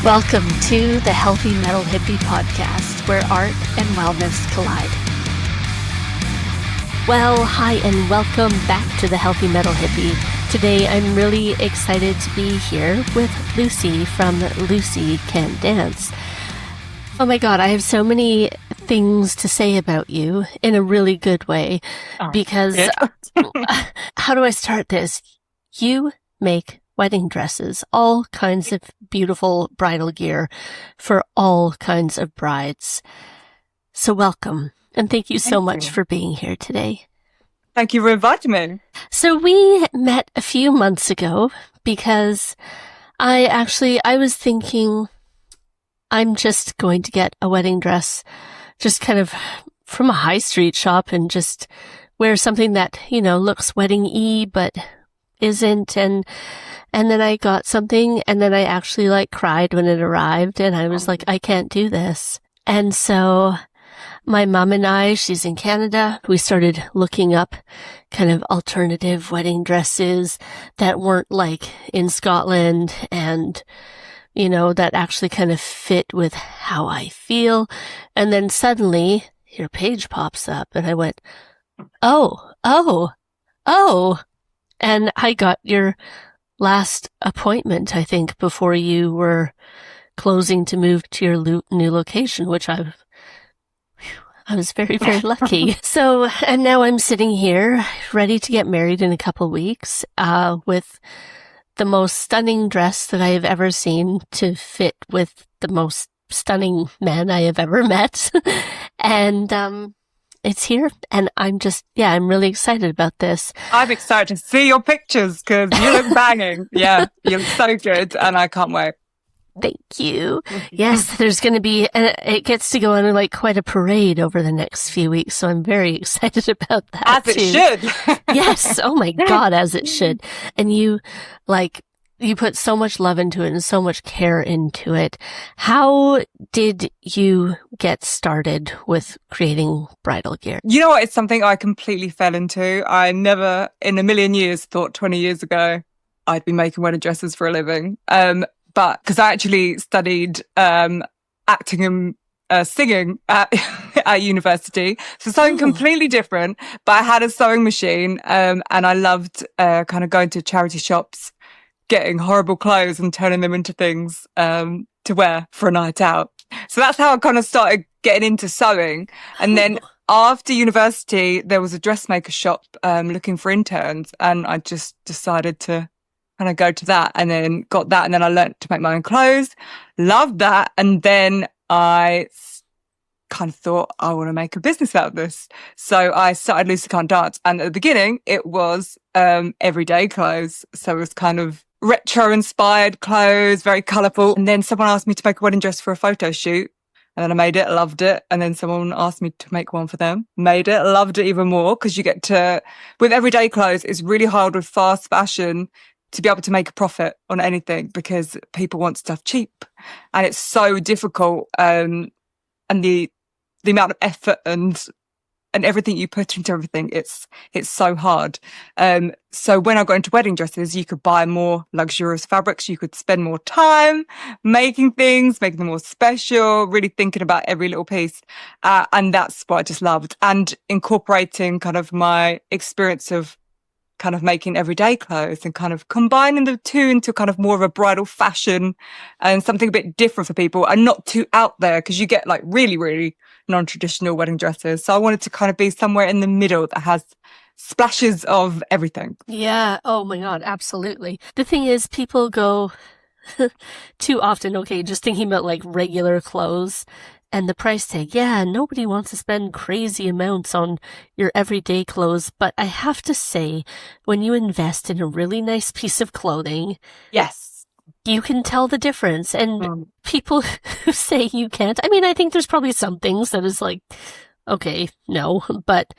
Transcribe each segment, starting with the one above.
Welcome to the Healthy Metal Hippie podcast, where art and wellness collide. Well, hi and welcome back to the Healthy Metal Hippie. Today I'm really excited to be here with Lucy from Lucy Can Dance. Oh my God, I have so many things to say about you in a really good way because how do I start this? You make wedding dresses, all kinds of beautiful bridal gear for all kinds of brides. So welcome, and thank you so much for being here today. Thank you for inviting me. So we met a few months ago because I was thinking I'm just going to get a wedding dress just kind of from a high street shop and just wear something that, looks wedding-y but isn't, and then I got something, and then I actually cried when it arrived, and I was like, I can't do this. And so my mom and I, she's in Canada, we started looking up kind of alternative wedding dresses that weren't in Scotland and, that actually kind of fit with how I feel. And then suddenly your page pops up and I went, oh. And I got your last appointment, I think, before you were closing to move to your new location, which I was very, very lucky. So, and now I'm sitting here ready to get married in a couple of weeks, with the most stunning dress that I have ever seen to fit with the most stunning man I have ever met. And, it's here, and I'm really excited about this. I'm excited to see your pictures because you look banging. Yeah, you look so good, and I can't wait. Thank you. Yes, there's going to be, it gets to go on quite a parade over the next few weeks, so I'm very excited about that. As it should. Yes. Oh my God, as it should. And you put so much love into it and so much care into it. How did you get started with creating bridal gear? You know what? It's something I completely fell into. I never in a million years thought 20 years ago I'd be making wedding dresses for a living. But because I actually studied acting and singing at university. So something completely different. But I had a sewing machine and I loved kind of going to charity shops, getting horrible clothes and turning them into things to wear for a night out. So that's how I kind of started getting into sewing. And then after university, there was a dressmaker shop looking for interns, and I just decided to kind of go to that, and then got that, and then I learned to make my own clothes. Loved that. And then I kind of thought I want to make a business out of this. So I started Lucy Can't Dance. And at the beginning, it was everyday clothes. So it was kind of retro-inspired clothes, very colourful. And then someone asked me to make a wedding dress for a photo shoot. And then I made it, loved it. And then someone asked me to make one for them. Made it, loved it even more. Because you get to, with everyday clothes, it's really hard with fast fashion to be able to make a profit on anything because people want stuff cheap. And it's so difficult. And the amount of effort and everything you put into everything, it's so hard. So when I got into wedding dresses, you could buy more luxurious fabrics. You could spend more time making things, making them more special, really thinking about every little piece. And that's what I just loved. And incorporating kind of my experience of kind of making everyday clothes and kind of combining the two into kind of more of a bridal fashion and something a bit different for people and not too out there, because you get really, really non-traditional wedding dresses. So I wanted to kind of be somewhere in the middle that has splashes of everything. Yeah. Oh my God. Absolutely. The thing is, people go too often, just thinking about regular clothes and the price tag. Yeah, nobody wants to spend crazy amounts on your everyday clothes. But I have to say, when you invest in a really nice piece of clothing, yes, you can tell the difference. And people who say you can't, I think there's probably some things that is okay, no, but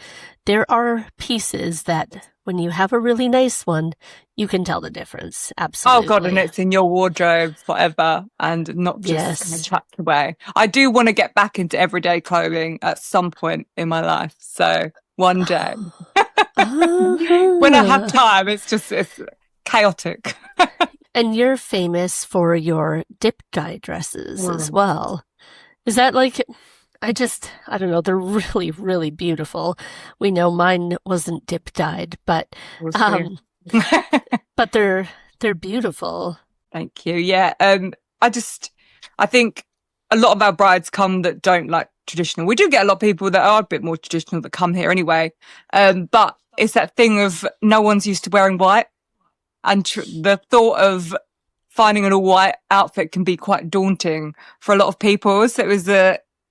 there are pieces that when you have a really nice one, you can tell the difference. Absolutely. Oh God, and it's in your wardrobe forever and not just chucked away. I do want to get back into everyday clothing at some point in my life. So one day, when I have time, it's chaotic. And you're famous for your dip dye dresses as well. Is that like, I don't know, they're really, really beautiful. We know mine wasn't dip dyed, We'll see. um, but they're beautiful. Thank you. Yeah. I think a lot of our brides come that don't like traditional. We do get a lot of people that are a bit more traditional that come here anyway. But it's that thing of no one's used to wearing white. And the thought of finding an all white outfit can be quite daunting for a lot of people. So it was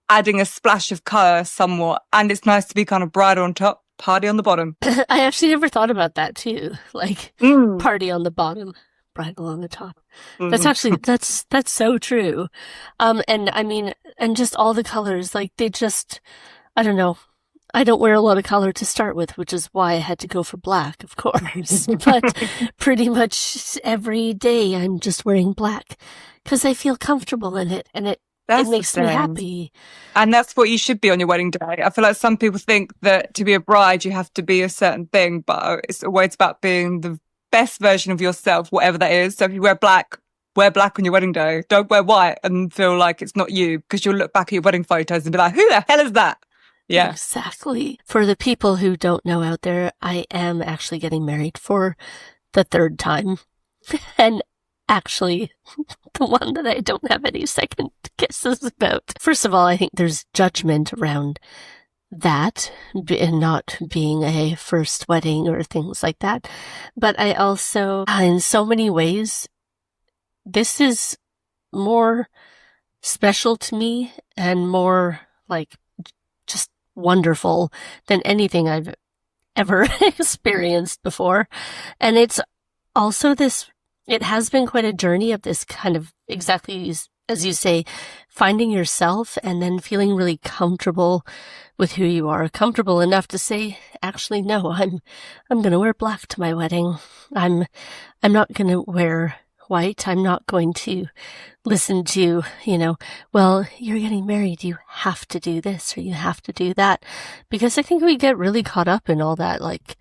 adding a splash of colour somewhat. And it's nice to be kind of bridal on top, party on the bottom. I actually never thought about that too. Like party on the bottom, bridal on the top. That's actually, that's so true. And I mean, and just all the colors, like they just, I don't know. I don't wear a lot of color to start with, which is why I had to go for black, of course. But pretty much every day I'm just wearing black because I feel comfortable in it and it makes me happy. And that's what you should be on your wedding day. I feel like some people think that to be a bride, you have to be a certain thing, but it's always about being the best version of yourself, whatever that is. So if you wear black on your wedding day. Don't wear white and feel like it's not you, because you'll look back at your wedding photos and be like, who the hell is that? Yeah. Exactly. For the people who don't know out there, I am actually getting married for the third time. And actually, the one that I don't have any second guesses about. First of all, I think there's judgment around that, and not being a first wedding or things like that. But I also, in so many ways, this is more special to me and more like just wonderful than anything I've ever experienced before. And it's also it has been quite a journey of this kind of, exactly as you say, finding yourself and then feeling really comfortable with who you are, comfortable enough to say, actually, no, I'm going to wear black to my wedding. I'm not going to wear white. I'm not going to listen to, well, you're getting married, you have to do this or you have to do that. Because I think we get really caught up in all that, like,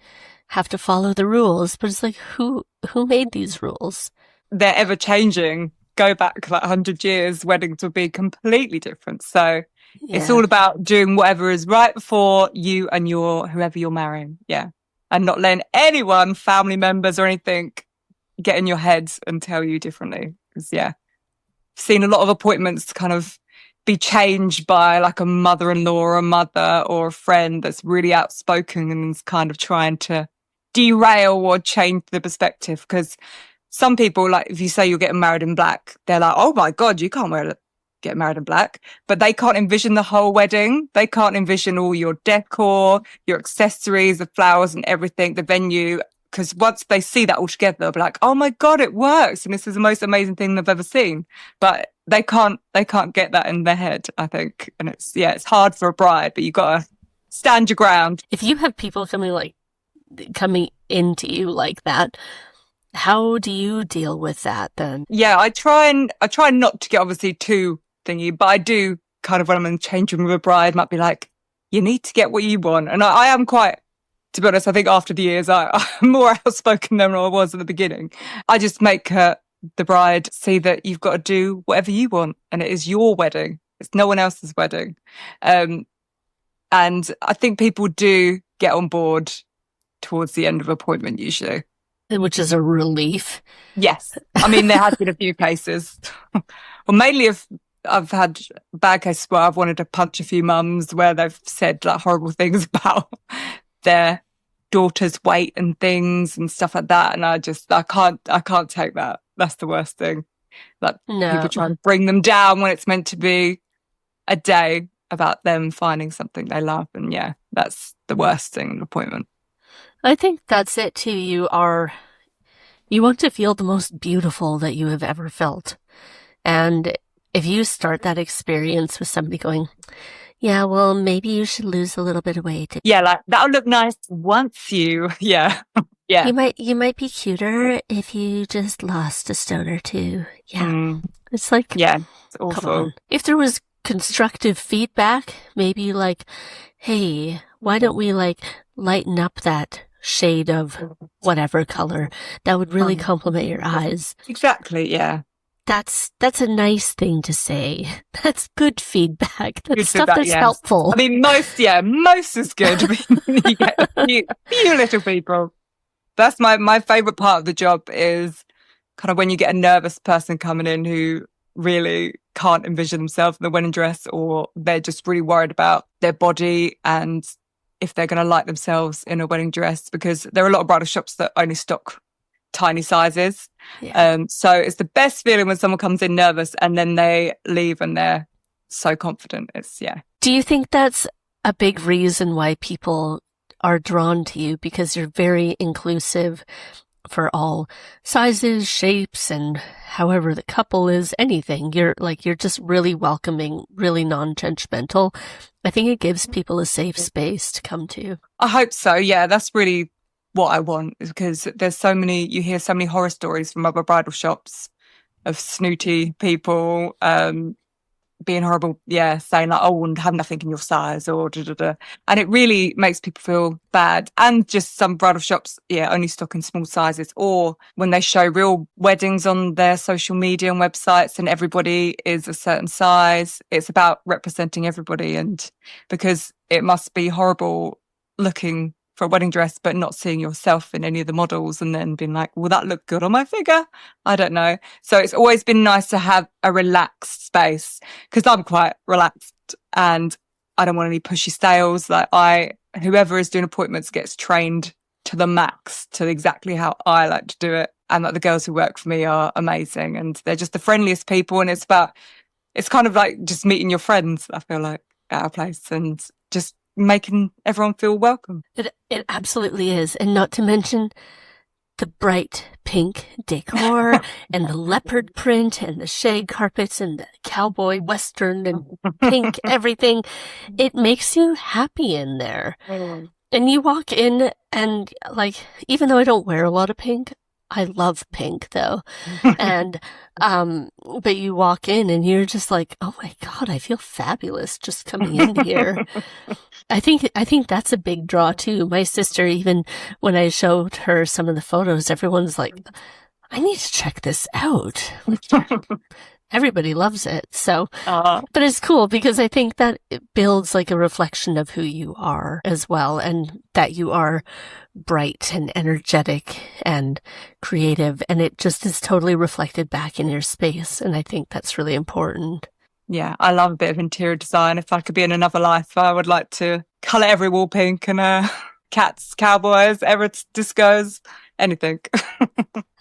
have to follow the rules. But it's like, who made these rules? They're ever changing. Go back like 100 years, weddings will be completely different. So It's all about doing whatever is right for you and whoever you're marrying. Yeah. And not letting anyone, family members or anything, get in your head and tell you differently. Because, I've seen a lot of appointments kind of be changed by like a mother-in-law or a mother or a friend that's really outspoken and is kind of trying to derail or change the perspective. Because some people, like if you say you're getting married in black, they're like, oh my God, you can't get married in black. But they can't envision the whole wedding. They can't envision all your decor, your accessories, the flowers and everything, the venue. Because once they see that all together, they'll be like, oh my God, it works. And this is the most amazing thing they've ever seen. But they can't get that in their head, I think. And it's hard for a bride, but you got to stand your ground. If you have people coming into you like that, how do you deal with that then? Yeah, I try not to get obviously too thingy, but I do kind of, when I'm in the change room with a bride, might be like, you need to get what you want. And I am quite, to be honest, I think after the years, I'm more outspoken than I was at the beginning. I just make the bride see that you've got to do whatever you want, and it is your wedding. It's no one else's wedding. And I think people do get on board towards the end of appointment usually. Which is a relief. Yes. I mean, there has been a few cases. Well, mainly if I've had bad cases where I've wanted to punch a few mums where they've said like horrible things about their daughter's weight and things and stuff like that. And I can't take that. That's the worst thing. Like people try and bring them down when it's meant to be a day about them finding something they love. And that's the worst thing in an appointment. I think that's it too. You want to feel the most beautiful that you have ever felt. And if you start that experience with somebody going, yeah, well, maybe you should lose a little bit of weight. Yeah, like that'll look nice once you, yeah. You might be cuter if you just lost a stone or two. Yeah. It's like, it's awful. Come on. If there was constructive feedback, maybe like, hey, why don't we like lighten up that shade of whatever color that would really complement your eyes. Exactly, yeah. That's a nice thing to say. That's good feedback. That's Good stuff feedback, that's yes. helpful. I mean, most is good. You get a few little people. That's my favorite part of the job is kind of when you get a nervous person coming in who really can't envision themselves in the wedding dress, or they're just really worried about their body and if they're going to like themselves in a wedding dress, because there are a lot of bridal shops that only stock tiny sizes. Yeah. So it's the best feeling when someone comes in nervous and then they leave and they're so confident. Do you think that's a big reason why people are drawn to you, because you're very inclusive for all sizes, shapes, and however the couple is, anything? You're just really welcoming, really non-judgmental. I think it gives people a safe space to come to. I hope so. Yeah, that's really what I want, because you hear so many horror stories from other bridal shops of snooty people, being horrible, saying like, oh, and have nothing in your size, or da, da, da. And it really makes people feel bad. And just some bridal shops, only stock in small sizes, or when they show real weddings on their social media and websites and everybody is a certain size, it's about representing everybody. And because it must be horrible looking for a wedding dress but not seeing yourself in any of the models and then being like, will that look good on my figure? I don't know. So it's always been nice to have a relaxed space, because I'm quite relaxed and I don't want any pushy sales. Like whoever is doing appointments gets trained to the max, to exactly how I like to do it. And like the girls who work for me are amazing and they're just the friendliest people. And it's kind of like just meeting your friends, I feel like, at our place, and just making everyone feel welcome. It absolutely is. And not to mention the bright pink decor and the leopard print and the shag carpets and the cowboy western and pink everything. It makes you happy in there. And you walk in and, like, even though I don't wear a lot of pink, I love pink though. And, but you walk in and you're just like, oh my God, I feel fabulous just coming in here. I think that's a big draw too. My sister, even when I showed her some of the photos, everyone's like, I need to check this out. Everybody loves it. So, but it's cool because I think that it builds like a reflection of who you are as well, and that you are bright and energetic and creative, and it just is totally reflected back in your space. And I think that's really important. Yeah, I love a bit of interior design. If I could be in another life, I would like to colour every wall pink and cats, cowboys, Everett's, discos, anything.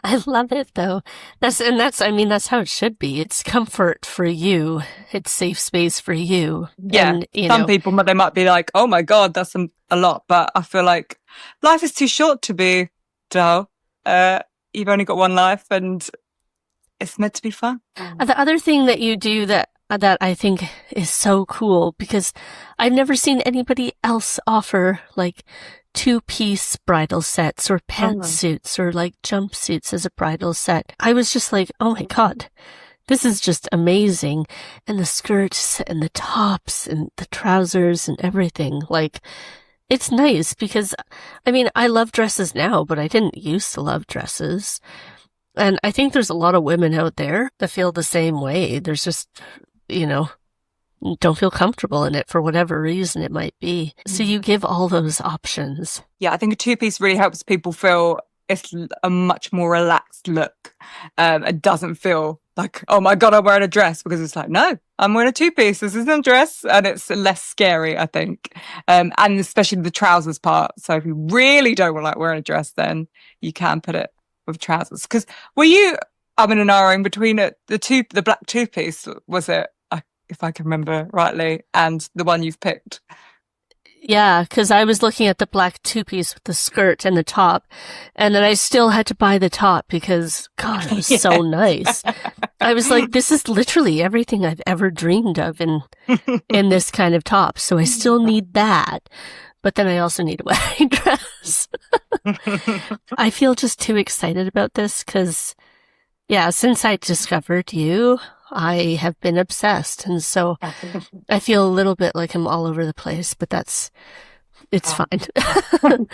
I love it though. That's how it should be. It's comfort for you. It's safe space for you. Yeah. And, some people, they might be like, oh my God, that's a lot. But I feel like life is too short to be dull. You've only got one life and it's meant to be fun. The other thing that you do that I think is so cool, because I've never seen anybody else offer like 2-piece bridal sets or pantsuits or like jumpsuits as a bridal set. I was just like, oh my God, this is just amazing. And the skirts and the tops and the trousers and everything, like, it's nice because, I mean, I love dresses now, but I didn't used to love dresses. And I think there's a lot of women out there that feel the same way. There's just, don't feel comfortable in it for whatever reason it might be. So you give all those options. Yeah, I think a 2-piece really helps people feel it's a much more relaxed look. It doesn't feel like, oh my God, I'm wearing a dress, because it's like, no, I'm wearing a 2-piece. This isn't a dress. And it's less scary, I think. And especially the trousers part. So if you really don't like wearing a dress, then you can put it with trousers. Because were you, I'm in an R between the black 2-piece, was it, if I can remember rightly, and the one you've picked? Yeah, because I was looking at the black 2-piece with the skirt and the top, and then I still had to buy the top because, God, it was so nice. I was like, this is literally everything I've ever dreamed of in this kind of top, so I still need that. But then I also need a wedding dress. I feel just too excited about this because, since I discovered you, I have been obsessed. And so I feel a little bit like I'm all over the place, but that's it's Oh. fine.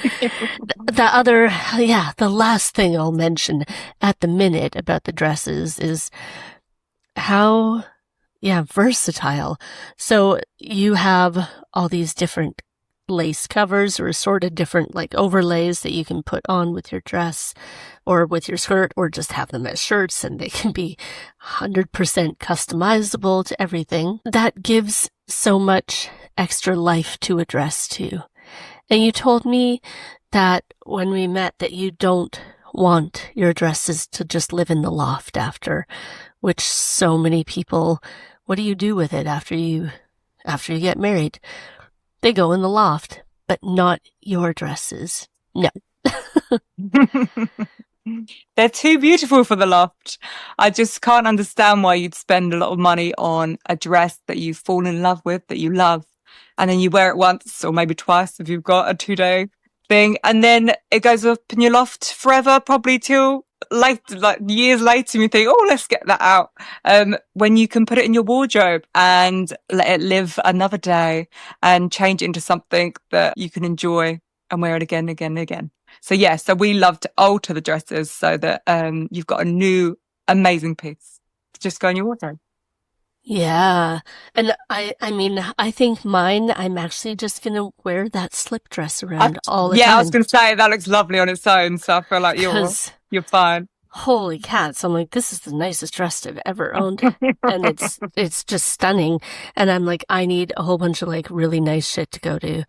The last thing I'll mention at the minute about the dresses is how, versatile. So you have all these different lace covers or assorted different like overlays that you can put on with your dress or with your skirt, or just have them as shirts, and they can be 100% customizable to everything. That gives so much extra life to a dress too. And you told me that when we met that you don't want your dresses to just live in the loft after, which so many people, what do you do with it after you get married? They go in the loft, but not your dresses. No. They're too beautiful for the loft. I just can't understand why you'd spend a lot of money on a dress that you fall in love with, that you love, and then you wear it once or maybe twice if you've got a 2-day thing, and then it goes up in your loft forever, probably till like years later, and you think, oh, let's get that out. When you can put it in your wardrobe and let it live another day and change it into something that you can enjoy and wear it again, again, again. So so we love to alter the dresses so that you've got a new amazing piece to just go in your wardrobe. Yeah. And I think mine, I'm actually just going to wear that slip dress around all the time. I was going to say that looks lovely on its own. So I feel like you're fine. Holy cats. I'm like, this is the nicest dress I've ever owned. And it's just stunning. And I'm like, I need a whole bunch of like really nice shit to go to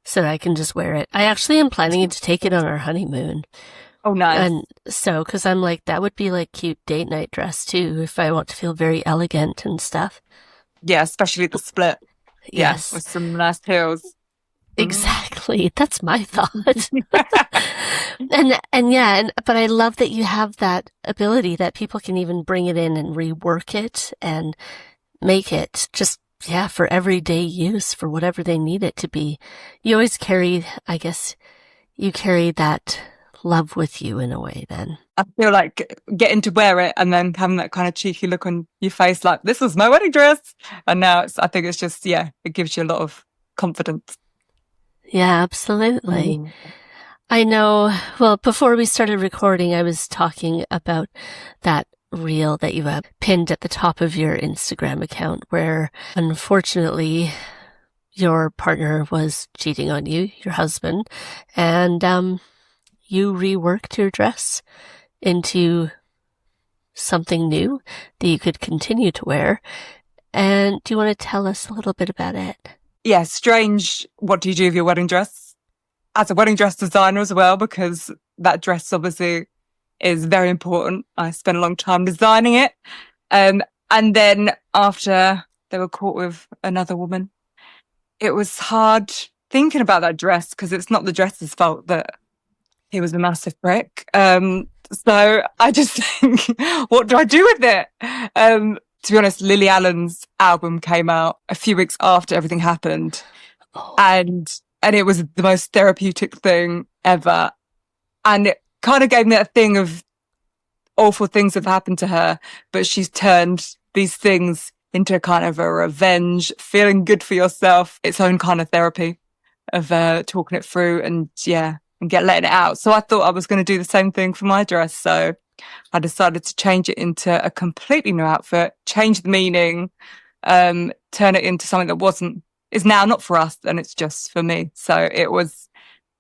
so that I can just wear it. I actually am planning to take it on our honeymoon. Oh, nice. And so, cause I'm like, that would be like cute date night dress too, if I want to feel very elegant and stuff. Yeah, especially the split. Yes. With some nice heels. Exactly. That's my thought. But I love that you have that ability that people can even bring it in and rework it and make it just, for everyday use, for whatever they need it to be. You always carry, I guess, you carry that love with you in a way then. I feel like getting to wear it and then having that kind of cheeky look on your face like, this was my wedding dress. And now I think it's just, it gives you a lot of confidence. Yeah, absolutely. I know, well, before we started recording, I was talking about that reel that you have pinned at the top of your Instagram account where, unfortunately, your partner was cheating on you, your husband, and you reworked your dress into something new that you could continue to wear. And do you want to tell us a little bit about it? Yeah, strange. What do you do with your wedding dress? As a wedding dress designer as well, because that dress obviously is very important. I spent a long time designing it. And then after they were caught with another woman, it was hard thinking about that dress because it's not the dress's fault that he was a massive prick. So I just think, what do I do with it? To be honest, Lily Allen's album came out a few weeks after everything happened. Oh. And it was the most therapeutic thing ever. And it kind of gave me that thing of awful things have happened to her, but she's turned these things into kind of a revenge, feeling good for yourself, its own kind of therapy of talking it through and letting it out. So I thought I was going to do the same thing for my dress. So I decided to change it into a completely new outfit, change the meaning, turn it into something that is now not for us and it's just for me. So it was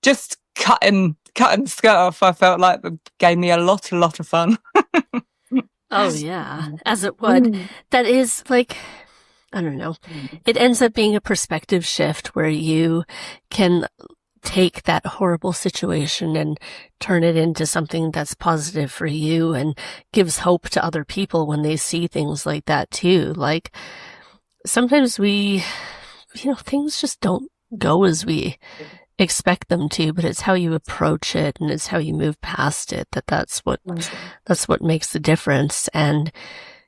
just cutting the skirt off. I felt like it gave me a lot of fun. Oh yeah, as it would. That is like, I don't know. It ends up being a perspective shift where you can take that horrible situation and turn it into something that's positive for you and gives hope to other people when they see things like that too. Like sometimes things just don't go as we expect them to, but it's how you approach it and it's how you move past it that's what makes the difference. And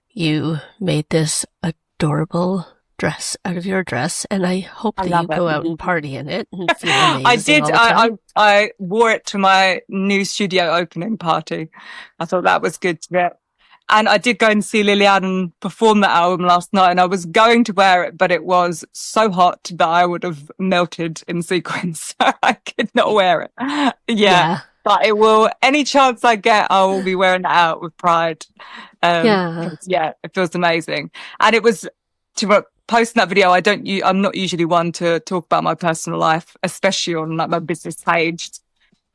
you made this adorable dress out of your dress, and I hope that you go out and party in it and feel amazing. I did. I wore it to my new studio opening party. I thought that was good to get And I did go and see Liliane perform that album last night, and I was going to wear it, but it was so hot that I would have melted in sequins. So I could not wear it. Yeah. But it will, any chance I get, I will be wearing it out with pride. Yeah. It feels amazing. And it was, to post that video, I'm not usually one to talk about my personal life, especially on like my business page.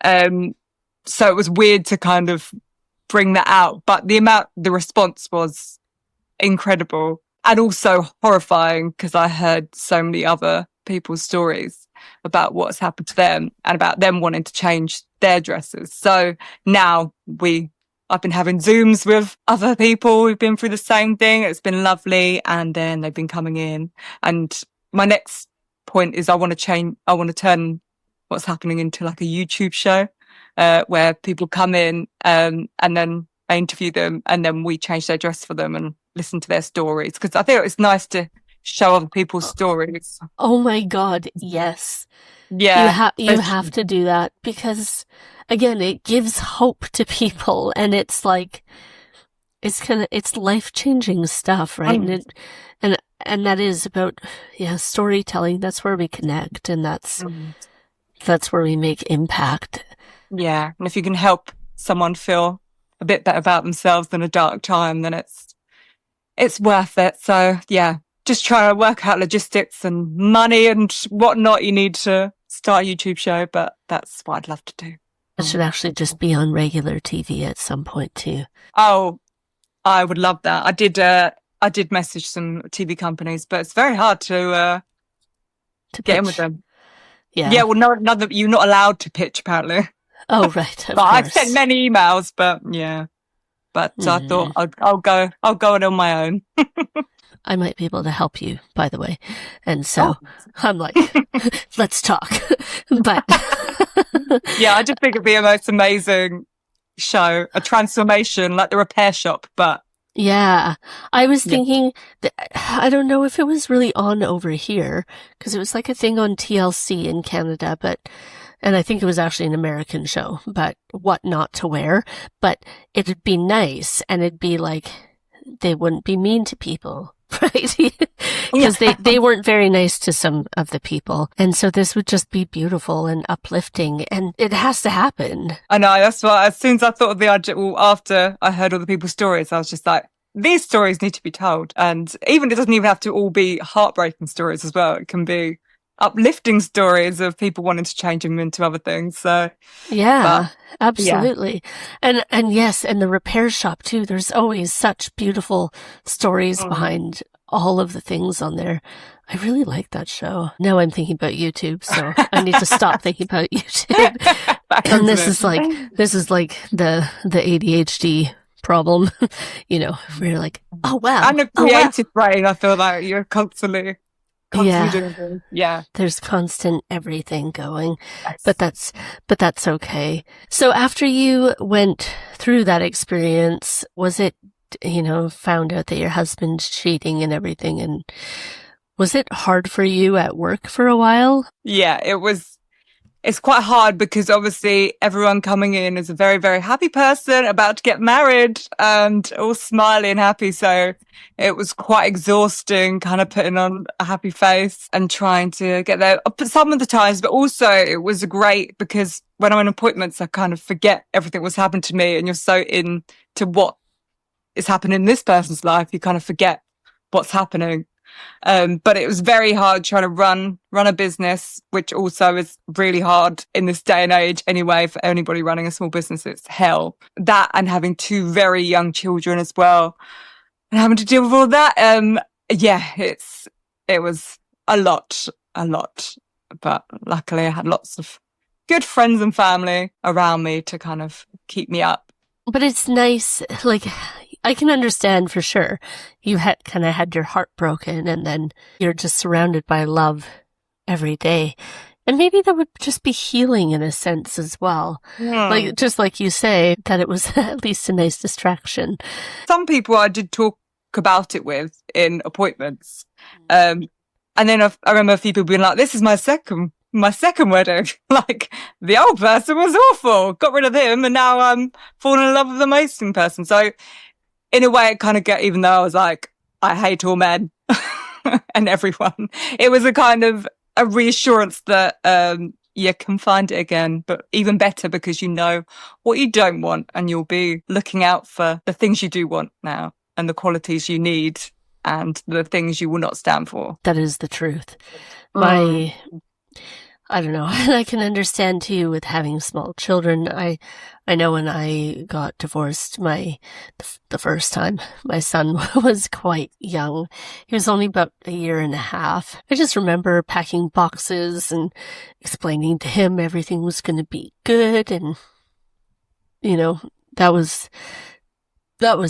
So it was weird to kind of bring that out, but the response was incredible and also horrifying, because I heard so many other people's stories about what's happened to them and about them wanting to change their dresses. So now I've been having Zooms with other people who've been through the same thing. It's been lovely. And then they've been coming in. And my next point is I want to turn what's happening into like a YouTube show, where people come in, and then I interview them, and then we change their dress for them and listen to their stories. Because I think it's nice to show other people's stories. Oh my God, yes. Yeah. You have to do that, because again, it gives hope to people, and it's like, it's life-changing stuff, right? And that is about, storytelling. That's where we connect, and that's where we make impact. Yeah. And if you can help someone feel a bit better about themselves in a dark time, then it's worth it. So yeah, just trying to work out logistics and money and whatnot you need to start a YouTube show, but that's what I'd love to do. It should actually just be on regular TV at some point too. Oh, I would love that. I did message some TV companies, but it's very hard to get in with them. Yeah. Well, no, you're not allowed to pitch, apparently. Oh, right. But I've sent many emails, but yeah. But I thought I'll go it on my own. I might be able to help you, by the way. And so I'm like, let's talk. But yeah, I just think it'd be a most amazing show, a transformation, like the repair shop. But yeah, I was thinking that, I don't know if it was really on over here, because it was like a thing on TLC in Canada, and I think it was actually an American show, but what not to wear. But it'd be nice, and it'd be like, they wouldn't be mean to people, right? Because they weren't very nice to some of the people. And so this would just be beautiful and uplifting, and it has to happen. I know, that's why as soon as I thought of the idea, after I heard all the people's stories, I was just like, these stories need to be told. And even, it doesn't even have to all be heartbreaking stories as well. It can be uplifting stories of people wanting to change them into other things. So yeah, absolutely. And yes, and the repair shop too. There's always such beautiful stories behind all of the things on there. I really like that show. Now I'm thinking about YouTube, so I need to stop thinking about YouTube. And this is like the ADHD problem, where you're like, oh wow. And a creative brain, I feel like you're constantly doing things. Yeah. There's constant everything going. Yes. But that's okay. So after you went through that experience, was it, found out that your husband's cheating and everything, and was it hard for you at work for a while? Yeah, it was. It's quite hard because obviously everyone coming in is a very, very happy person about to get married and all smiley and happy. So it was quite exhausting, kind of putting on a happy face and trying to get there some of the times. But also it was great because when I'm in appointments, I kind of forget everything that's happened to me, and you're so into what is happening in this person's life, you kind of forget what's happening. But it was very hard trying to run a business, which also is really hard in this day and age anyway. For anybody running a small business, it's hell. That, and having two very young children as well, and having to deal with all that. It was a lot. But luckily I had lots of good friends and family around me to kind of keep me up. But it's nice, like, I can understand for sure. You had kind of had your heart broken, and then you're just surrounded by love every day. And maybe that would just be healing in a sense as well. Like, just like you say, that it was at least a nice distraction. Some people I did talk about it with in appointments. And then I remember a few people being like, this is my second wedding. Like, the old person was awful. Got rid of him, and now I'm falling in love with the amazing person. So in a way, it kind of even though I was like, I hate all men and everyone, it was a kind of a reassurance that you can find it again, but even better because you know what you don't want and you'll be looking out for the things you do want now and the qualities you need and the things you will not stand for. That is the truth. I don't know. I can understand too with having small children. I know when I got divorced, the first time, my son was quite young. He was only about a year and a half. I just remember packing boxes and explaining to him everything was going to be good. And, you know, that was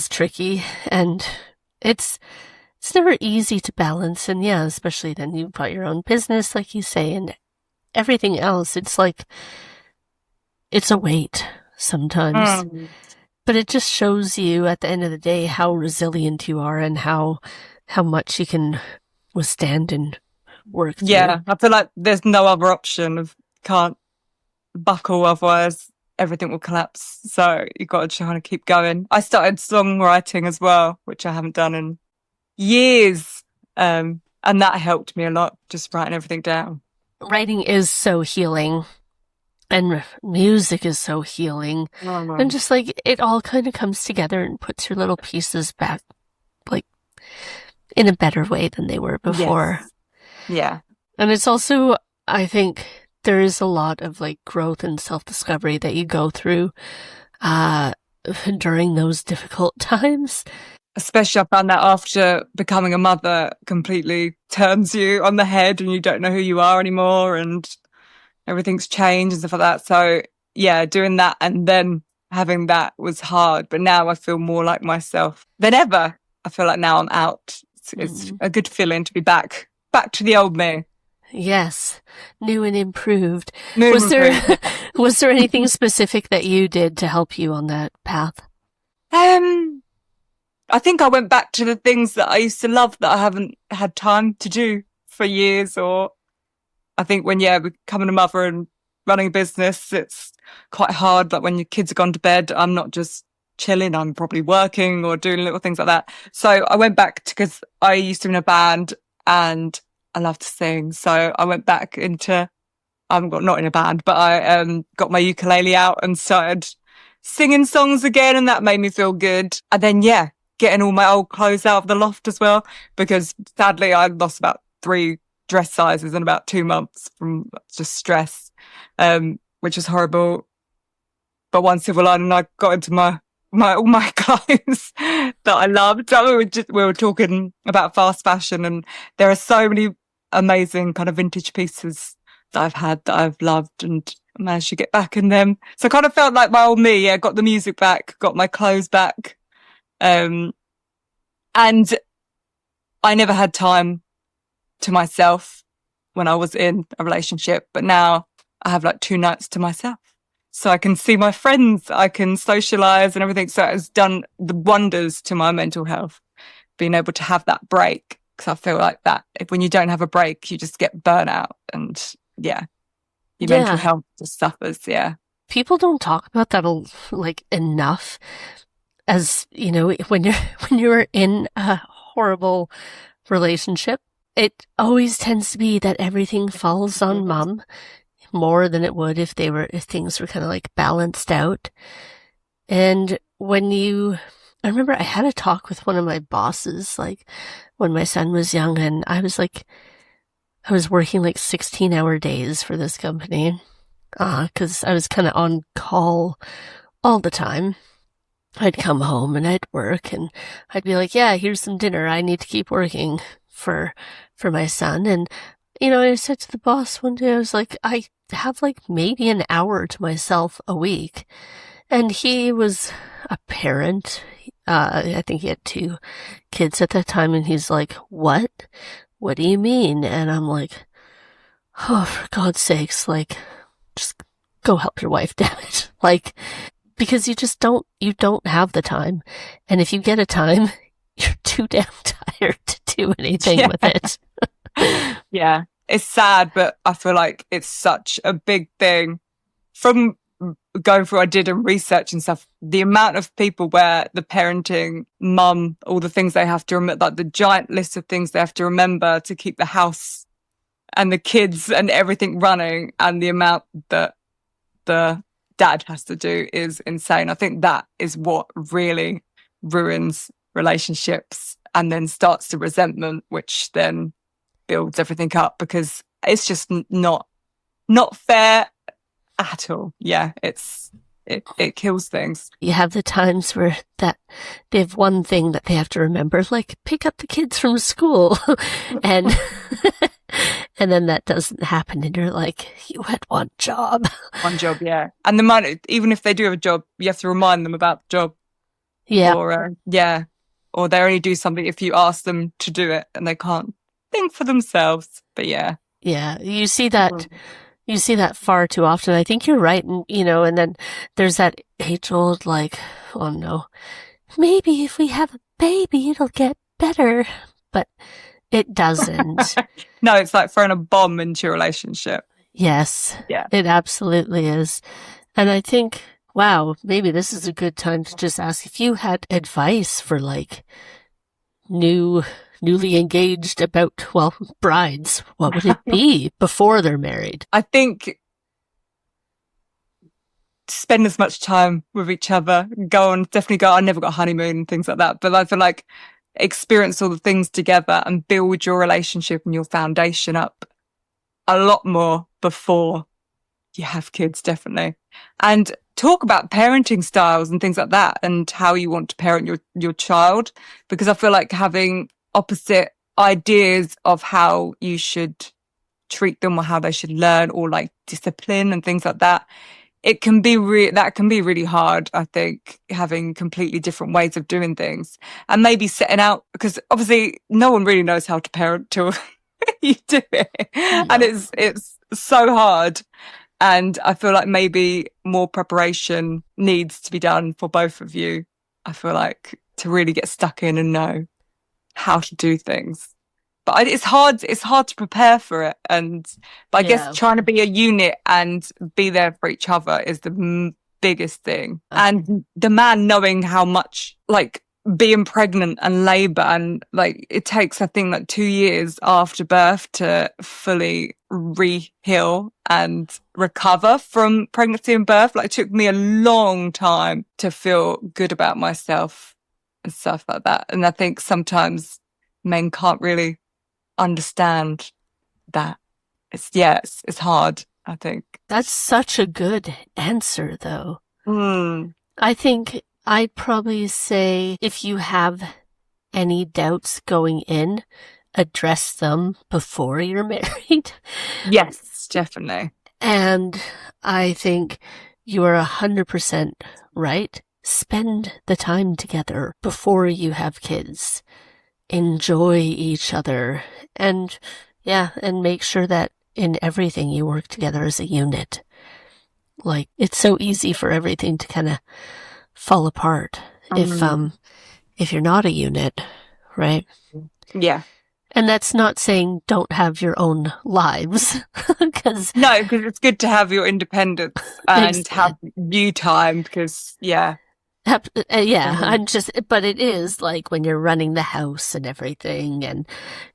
tricky, and it's never easy to balance. And yeah, especially then you've got your own business, like you say, and everything else. It's like, it's a weight sometimes, but it just shows you at the end of the day how resilient you are and how much you can withstand and work through. Yeah, I feel like there's no other option. Can't buckle, otherwise everything will collapse. So you've got to try to keep going. I started songwriting as well, which I haven't done in years. And that helped me a lot, just writing everything down. Writing is so healing, and music is so healing. And just like, it all kind of comes together and puts your little pieces back, like, in a better way than they were before. Yes. Yeah. And it's also, I think, there is a lot of like growth and self-discovery that you go through during those difficult times. Especially I found that after becoming a mother completely turns you on the head and you don't know who you are anymore and everything's changed and stuff like that. So yeah, doing that and then having that was hard. But now I feel more like myself than ever. I feel like now I'm out. It's a good feeling to be back to the old me. Yes, new and improved. Was there anything specific that you did to help you on that path? I think I went back to the things that I used to love that I haven't had time to do for years. Or I think when, becoming a mother and running a business, it's quite hard. Like when your kids have gone to bed, I'm not just chilling, I'm probably working or doing little things like that. So I went back because I used to be in a band and I love to sing. So I went back into, not in a band, but I got my ukulele out and started singing songs again, and that made me feel good. And then, getting all my old clothes out of the loft as well, because sadly I lost about 3 dress sizes in about 2 months from just stress, which was horrible. But one silver lining, I got into all my clothes that I loved. We were talking about fast fashion, and there are so many amazing kind of vintage pieces that I've had that I've loved and managed to get back in them. So I kind of felt like my old me, got the music back, got my clothes back. And I never had time to myself when I was in a relationship, but now I have like 2 nights to myself. So I can see my friends, I can socialize and everything. So it's done the wonders to my mental health, being able to have that break. Because I feel like that when you don't have a break, you just get burnout and your mental health just suffers. Yeah. People don't talk about that like enough. As you know, when you're in a horrible relationship, it always tends to be that everything falls on mom more than it would if things were kind of like balanced out. And I remember I had a talk with one of my bosses, like when my son was young, and I was working like 16-hour days for this company, 'cause I was kind of on call all the time. I'd come home and I'd work and I'd be like, yeah, here's some dinner. I need to keep working for my son. And, I said to the boss one day, I was like, I have like maybe an hour to myself a week. And he was a parent. I think he had 2 kids at that time. And he's like, what? What do you mean? And I'm like, oh, for God's sakes, like, just go help your wife, damn it. Like, because you don't have the time. And if you get a time, you're too damn tired to do anything with it. Yeah. It's sad, but I feel like it's such a big thing from going through, I did and research and stuff, the amount of people where the parenting mum, all the things they have to remember, like the giant list of things they have to remember to keep the house and the kids and everything running, and the amount that the dad has to do is insane. I think that is what really ruins relationships, and then starts the resentment, which then builds everything up, because it's just not fair at all. Yeah, it kills things. You have the times where that they have one thing that they have to remember, like pick up the kids from school, and and then that doesn't happen, and you're like, you had one job. One job, yeah. And the money, even if they do have a job, you have to remind them about the job. Yeah. Or they only do something if you ask them to do it, and they can't think for themselves. But yeah. Yeah, you see that. You see that far too often. I think you're right. And, and then there's that age-old, like, oh no, maybe if we have a baby, it'll get better. But it doesn't. No, it's like throwing a bomb into your relationship. Yes. Yeah. It absolutely is. And I think, wow, maybe this is a good time to just ask if you had advice for, like, newly engaged brides. What would it be before they're married? I think spend as much time with each other. Definitely go. I never got a honeymoon and things like that, but I feel like experience all the things together and build your relationship and your foundation up a lot more before you have kids, definitely. And talk about parenting styles and things like that, and how you want to parent your child, because I feel like having opposite ideas of how you should treat them or how they should learn, or like discipline and things like that, it can be really hard. I think having completely different ways of doing things, and maybe setting out, because obviously no one really knows how to parent till you do it. No. And it's so hard. And I feel like maybe more preparation needs to be done for both of you, I feel like, to really get stuck in and know how to do things. But it's hard to prepare for it. But I guess trying to be a unit and be there for each other is the biggest thing. And the man knowing how much, like, being pregnant and labor, and like it takes, I think, like 2 years after birth to fully re-heal and recover from pregnancy and birth. Like, it took me a long time to feel good about myself and stuff like that. And I think sometimes men can't really understand that. It's hard, I think. That's such a good answer, though. I think I'd probably say, if you have any doubts going in, address them before you're married. Yes, definitely. And I think you are 100% right. Spend the time together before you have kids. Enjoy each other. And make sure that in everything you work together as a unit. Like, it's so easy for everything to kind of fall apart if you're not a unit, right? Yeah. And that's not saying don't have your own lives, because it's good to have your independence and have you time, because but it is like when you're running the house and everything, and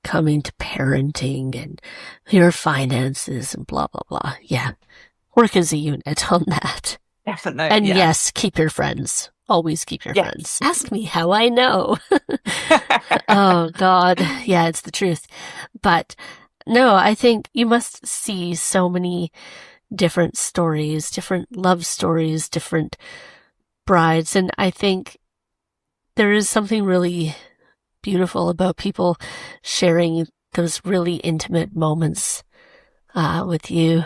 coming to parenting and your finances and blah blah blah. Yeah, work as a unit on that. Definitely. And yes, keep your friends. Always keep your friends. Ask me how I know. Oh, God. Yeah, it's the truth. But no, I think you must see so many different stories, different love stories, different brides. And I think there is something really beautiful about people sharing those really intimate moments with you,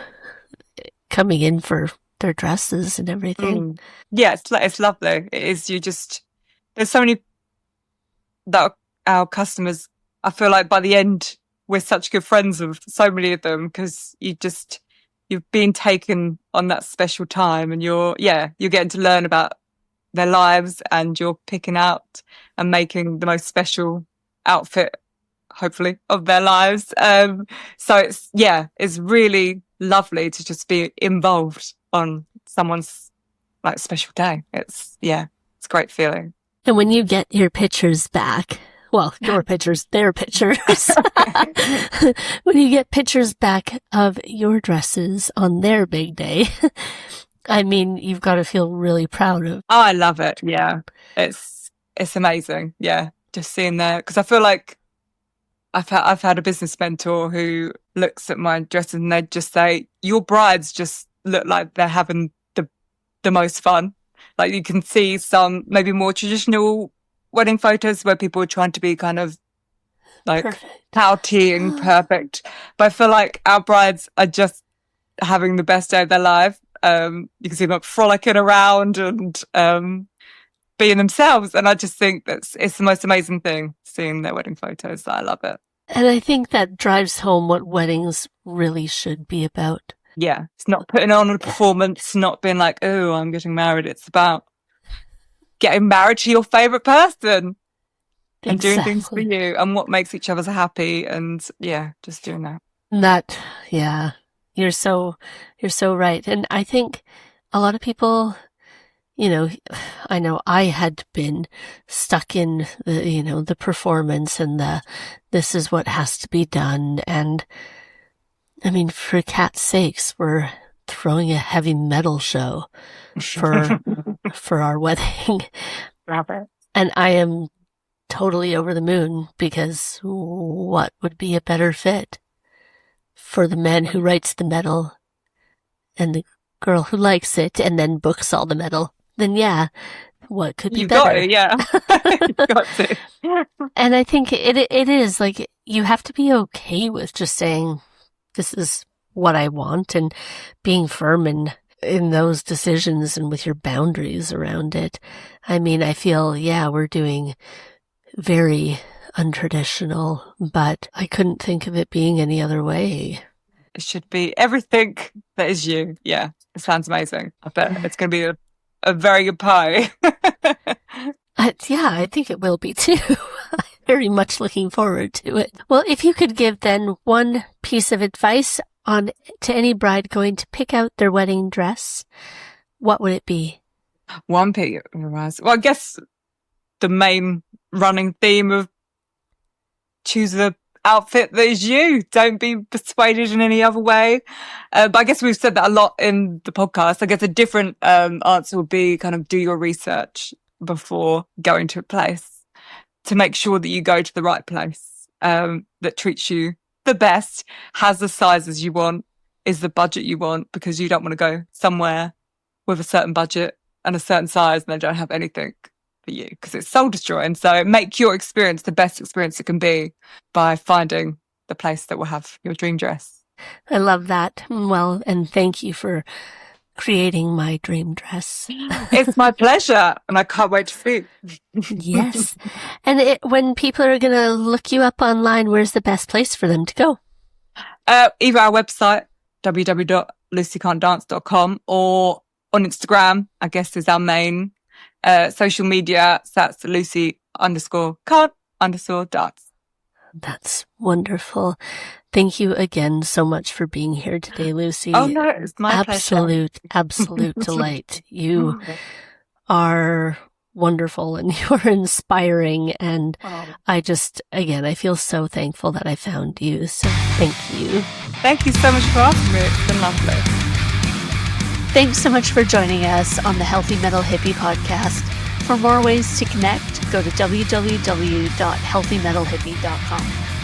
coming in for their dresses and everything. Yeah, it's lovely. It is. There's so many that our customers, I feel like by the end we're such good friends with so many of them, because you've been taken on that special time, and you're getting to learn about their lives, and you're picking out and making the most special outfit, hopefully, of their lives. So it's really lovely to just be involved on someone's like a special day. It's a great feeling. And when you get your pictures back, well, your pictures, their pictures, when you get pictures back of your dresses on their big day, I mean, you've got to feel really proud of. Oh, I love it. Yeah. It's amazing. Yeah. Just seeing that. Because I feel like I've had a business mentor who looks at my dresses and they just say, your brides just look like they're having the most fun. Like you can see some maybe more traditional wedding photos where people are trying to be kind of like pouty and perfect. But I feel like our brides are just having the best day of their life. You can see them frolicking around and being themselves. And I just think it's the most amazing thing, seeing their wedding photos. I love it. And I think that drives home what weddings really should be about. Yeah. It's not putting on a performance, not being like, oh, I'm getting married. It's about getting married to your favorite person and doing things for you and what makes each other happy. And just doing that. You're so right. And I think a lot of people, I know I had been stuck in the performance and this is what has to be done. And I mean, for cat's sakes, we're throwing a heavy metal show for our wedding. Robert. And I am totally over the moon because what would be a better fit for the man who writes the metal and the girl who likes it and then books all the metal? Then what could be better? Got it, yeah. You've got to. And I think it is like you have to be okay with just saying, this is what I want, and being firm in those decisions and with your boundaries around it. I mean, I feel, we're doing very untraditional, but I couldn't think of it being any other way. It should be everything that is you. Yeah, it sounds amazing. I bet it's going to be a very good pie. I think it will be too. Very much looking forward to it. Well, if you could give then one piece of advice to any bride going to pick out their wedding dress, what would it be? One piece of advice. Well, I guess the main running theme of choose the outfit that is you. Don't be persuaded in any other way. But I guess we've said that a lot in the podcast. I guess a different answer would be kind of do your research before going to a place to make sure that you go to the right place that treats you the best, has the sizes you want, is the budget you want, because you don't want to go somewhere with a certain budget and a certain size and they don't have anything for you because it's soul destroying. So make your experience the best experience it can be by finding the place that will have your dream dress. I love that. Well, and thank you for creating my dream dress. It's my pleasure, and I can't wait to see. Yes. And when people are going to look you up online, where's the best place for them to go? Either our website, www.lucycantdance.com, or on Instagram, I guess is our main social media. So that's Lucy_can't_dance. That's wonderful. Thank you again so much for being here today, Lucy. Oh, no, it's my pleasure. Absolute delight. You are wonderful and you're inspiring. And I feel so thankful that I found you. So thank you. Thank you so much for asking me. It's been lovely. Thanks so much for joining us on the Healthy Metal Hippie podcast. For more ways to connect, go to www.healthymetalhippie.com.